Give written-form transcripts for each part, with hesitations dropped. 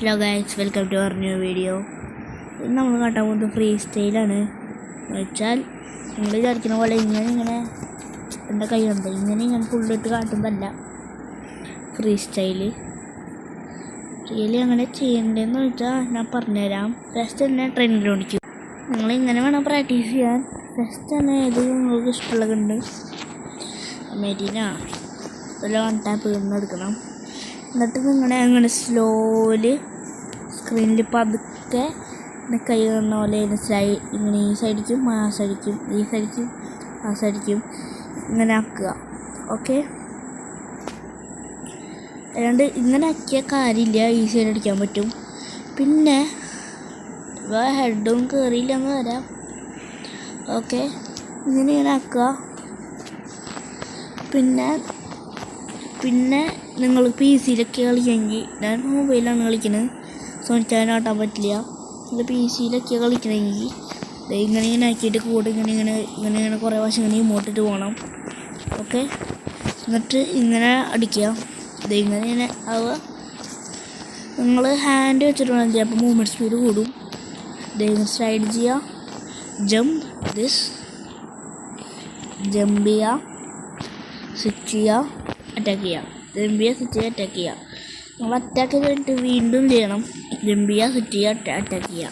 Hello guys, welcome to our new video. ഇന്ന് നമ്മൾ കാട്ടാൻ പോകുന്നത് ഫ്രീ സ്റ്റൈലാണ്. എന്ന് വെച്ചാൽ നിങ്ങൾ വിചാരിക്കുന്ന പോലെ ഇങ്ങനെ എൻ്റെ കൈ ഉണ്ട് ഇങ്ങനെ ഫുള്ളിട്ട് കാട്ടുന്നതല്ല ഫ്രീ സ്റ്റൈല്. റിയലി അങ്ങനെ ചെയ്യേണ്ടതെന്ന് വെച്ചാൽ ഞാൻ പറഞ്ഞുതരാം. ഫസ്റ്റ് തന്നെ ട്രെൻഡിൽ ഓടിക്കും. നിങ്ങളിങ്ങനെ വേണം പ്രാക്ടീസ് ചെയ്യാൻ. ഫസ്റ്റ് തന്നെ ഏത് നിങ്ങൾക്ക് ഇഷ്ടമുള്ളതുണ്ട് മെരീന ഒരു 1 ടാപ്പ് എടുക്കണം. എന്നിട്ട് അങ്ങനെ സ്ലോയില് സ്ക്രീനിൽ പതുക്കെ കൈ കാണുന്ന പോലെ ഇങ്ങനെ ഈ സൈഡിക്കും ആ സൈഡിക്കും ഈ സൈഡിക്കും ആ സൈഡിക്കും ഇങ്ങനെ ആക്കുക. ഓക്കെ, അല്ലാണ്ട് ഇങ്ങനെ ആക്കിയ കാര്യമില്ല, ഈസി ആയിട്ട് അടിക്കാൻ പറ്റും. പിന്നെ ഹെഡും കയറിയില്ലെന്ന് വരാം. ഓക്കെ, ഇങ്ങനെ ആക്കുക. പിന്നെ നിങ്ങൾ PC-യിലൊക്കെ കളിക്കണമെങ്കിൽ, ഞാൻ മൊബൈലാണ് കളിക്കുന്നത്, സോണിച്ചാൻ ആട്ടാൻ പറ്റില്ല. നിങ്ങൾ PC-യിലൊക്കെ കളിക്കണമെങ്കിൽ ഇങ്ങനെ ആക്കിയിട്ട് കൂടെ ഇങ്ങനെ കുറേ പ്രാവശ്യം ഇങ്ങനെ ഇമോട്ടിട്ട് പോകണം. ഓക്കെ, എന്നിട്ട് ഇങ്ങനെ അടിക്കുക. ഇങ്ങനെ ആവുക. നിങ്ങൾ ഹാൻഡ് വെച്ചിട്ട് വേണം ചെയ്യാം, അപ്പോൾ മൂവ്മെൻറ്റ് സ്പീഡ് കൂടും. ഇങ്ങനെ സ്ലൈഡ് ചെയ്യുക, ജമ്പ് ചെയ്യുക, സ്വിച്ച് ചെയ്യുക, അറ്റാക്ക് ചെയ്യുക, ജമ്പ് ചെയ്യുക, സ്വിച്ച് ചെയ്യുക, അറ്റാക്ക് ചെയ്യുക. നമ്മൾ അറ്റാക്ക് ചെയ്തിട്ട് വീണ്ടും ചെയ്യണം. ജമ്പ് ചെയ്യുക, സ്വിച്ച് ചെയ്യുക, അറ്റാക്ക് ചെയ്യുക.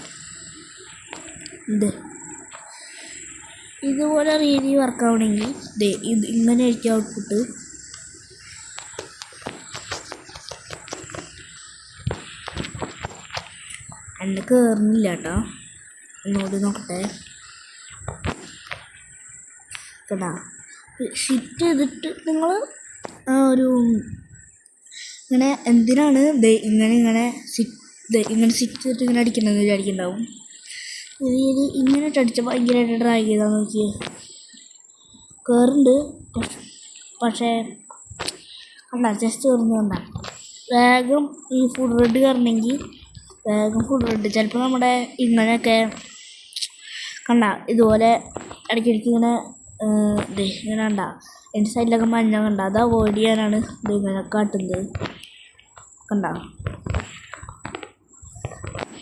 ഇതുപോലെ രീതി വർക്കാവണമെങ്കിൽ ഇത് ഇങ്ങനെ ആയിരിക്കും ഔട്ട്പുട്ട്. എന്നെ കയറുന്നില്ല കേട്ടോ, എന്നോട് നോക്കട്ടെ. കേട്ടാ, ഷിറ്റ് ചെയ്തിട്ട് നിങ്ങൾ ഒരു ഇങ്ങനെ എന്തിനാണ് ഇങ്ങനെ സിറ്റ് ചെയ്തിട്ട് ഇങ്ങനെ അടിക്കണമെന്ന് വിചാരിക്കുന്നുണ്ടാവും. ഇങ്ങനെ അടിച്ച ഭയങ്കരമായിട്ട് ഡ്രാഗ് ചെയ്താൽ നോക്കി കയറുന്നുണ്ട്, പക്ഷേ കണ്ട ജസ്റ്റ് കയറുന്ന വേഗം ഈ ഫുൾ റെഡ് കയറണമെങ്കിൽ വേഗം ഫുൾ റെഡ്. ചിലപ്പോൾ നമ്മുടെ ഇങ്ങനെയൊക്കെ കണ്ട ഇതുപോലെ ഇടയ്ക്കിടയ്ക്ക് ഇങ്ങനെ ഇങ്ങനെ കണ്ട എൻ്റെ സൈഡിലൊക്കെ മഞ്ഞ കണ്ട, അത് അവോയ്ഡ് ചെയ്യാനാണ് ഇങ്ങനെ കാട്ടുന്നത്. കണ്ട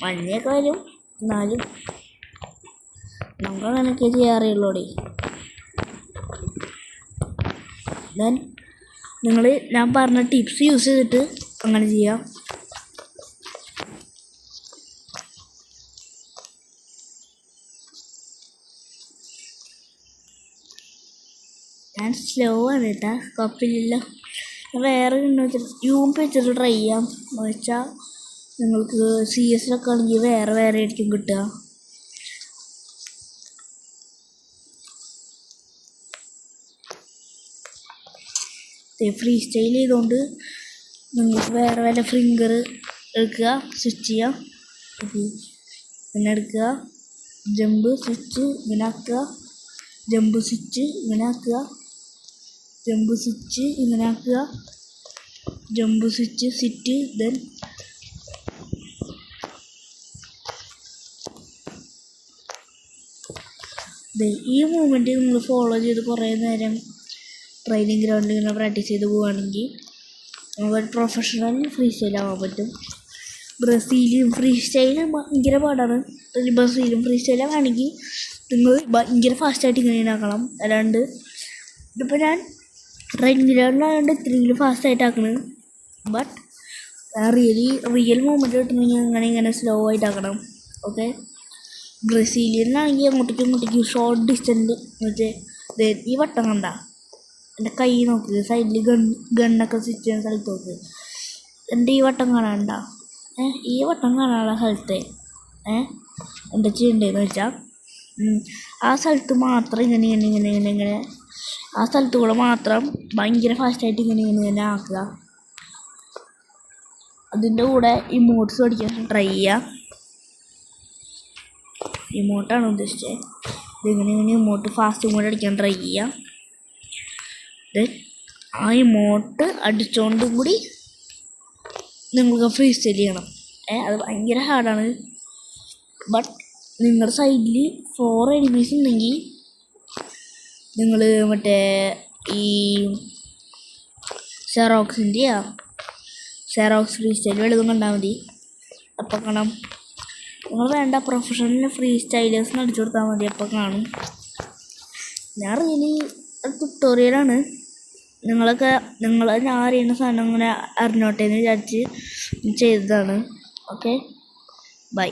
മഞ്ഞയൊക്കെ വരും, എന്നാലും നമുക്ക് അങ്ങനെയൊക്കെ ചെയ്യാറിയുള്ളൂടെ. ദെൻ നിങ്ങൾ ഞാൻ പറഞ്ഞ ടിപ്സ് യൂസ് ചെയ്തിട്ട് അങ്ങനെ ചെയ്യാം. ഞാൻ സ്ലോ ആണ് കേട്ടാ, കുഴപ്പമില്ലല്ലോ. വേറെ യൂംപ് വെച്ചിട്ട് ട്രൈ ചെയ്യാം. എന്ന് വെച്ചാൽ നിങ്ങൾക്ക് CS-ലൊക്കെ ആണെങ്കിൽ വേറെ ആയിരിക്കും കിട്ടുക. ഫ്രീ സ്റ്റൈൽ ചെയ്തുകൊണ്ട് നിങ്ങൾക്ക് വേറെ വല്ല ഫിംഗർ എടുക്കുക, സ്വിച്ച് ചെയ്യുക, ഇങ്ങനെ എടുക്കുക, ജമ്പ് സ്വിച്ച് ഇങ്ങനെ ആക്കുക, ജമ്പ് സ്വിച്ച് ഇങ്ങനെ ആക്കുക, ജമ്പ് സ്വിച്ച് ഇങ്ങനെ ആക്കുക, ജമ്പ് സ്വിച്ച് സിറ്റ്. ദെൻ ഈ മൂവ്മെൻറ്റ് നിങ്ങൾ ഫോളോ ചെയ്ത് കുറേ നേരം ട്രെയിനിങ് ഗ്രൗണ്ടിൽ ഇങ്ങനെ പ്രാക്ടീസ് ചെയ്ത് പോവുകയാണെങ്കിൽ നമുക്ക് പ്രൊഫഷണൽ ഫ്രീ സ്റ്റൈലാവാൻ പറ്റും. ബ്രസീലിയൻ ഫ്രീ സ്റ്റൈൽ ഭയങ്കര പാടാണ്. ബ്രസീലിയൻ ഫ്രീ സ്റ്റൈലാണെങ്കിൽ നിങ്ങൾ ഭയങ്കര ഫാസ്റ്റായിട്ട് ഇങ്ങനെ ആക്കണം. അല്ലാണ്ട് ഇതിപ്പോൾ ഞാൻ ട്രെയിനിങ് ഗ്രൗണ്ടിലായതുകൊണ്ട് ഇത്രയെങ്കിലും ഫാസ്റ്റായിട്ട് ആക്കണം. ബട്ട് റിയൽ മൂവ്മെൻറ്റ് കിട്ടണമെങ്കിൽ ഇങ്ങനെ സ്ലോ ആയിട്ട് ആക്കണം. ഓക്കെ, ബ്രസീലിയനാണെങ്കിൽ അങ്ങോട്ടേക്കും ഷോർട്ട് ഡിസ്റ്റൻസ് വെച്ച് ഈ വട്ടം കണ്ട എൻ്റെ കൈ നോക്കി സൈഡിൽ ഗണ്ണൊക്കെ സ്വിച്ച് ചെയ്യുന്ന സ്ഥലത്ത് നോക്ക്. എൻ്റെ ഈ വട്ടം കാണാണ്ട, ഈ വട്ടം കാണാനുള്ള സ്ഥലത്തെ എന്താ ചെയ്യേണ്ടതെന്ന് വെച്ചാൽ ആ സ്ഥലത്ത് മാത്രം ഇങ്ങനെ ആ സ്ഥലത്ത് കൂടെ മാത്രം ഭയങ്കര ഫാസ്റ്റായിട്ട് ഇങ്ങനെ ആക്കുക. അതിൻ്റെ കൂടെ ഇമോട്ട്സ് പഠിക്കാൻ ട്രൈ ചെയ്യുക. ഇമോട്ടാണ് ഉദ്ദേശിച്ചത്. ഇതിങ്ങനെ ഇമോട്ട് ഫാസ്റ്റ് ഇമോട്ട് അടിക്കാൻ ട്രൈ ചെയ്യുക. ആ ഇമോട്ട് അടിച്ചുകൊണ്ടും കൂടി നിങ്ങൾക്ക് ഫ്രീ സ്റ്റൈൽ ചെയ്യണം. അത് ഭയങ്കര ഹാർഡാണ്. ബട്ട് നിങ്ങളുടെ സൈഡിൽ 4 എനിമീസ് ഉണ്ടെങ്കിൽ നിങ്ങൾ മറ്റേ ഈ സെറോക്സ് ഫ്രീ സ്റ്റൈൽ വലുതും കണ്ടാൽ മതി. അപ്പോൾ കാണാം. നിങ്ങൾ വേണ്ട പ്രൊഫഷണൽ ഫ്രീ സ്റ്റൈലേഴ്സിന് അടിച്ചു കൊടുത്താൽ മതി, അപ്പോൾ കാണും. ഞാൻ റിയലി ട്യൂട്ടോറിയലാണ്. നിങ്ങൾ ഞാൻ അറിയുന്ന സാധനം ഇങ്ങനെ അറിഞ്ഞോട്ടെ എന്ന് വിചാരിച്ച് ചെയ്തതാണ്. Okay, by.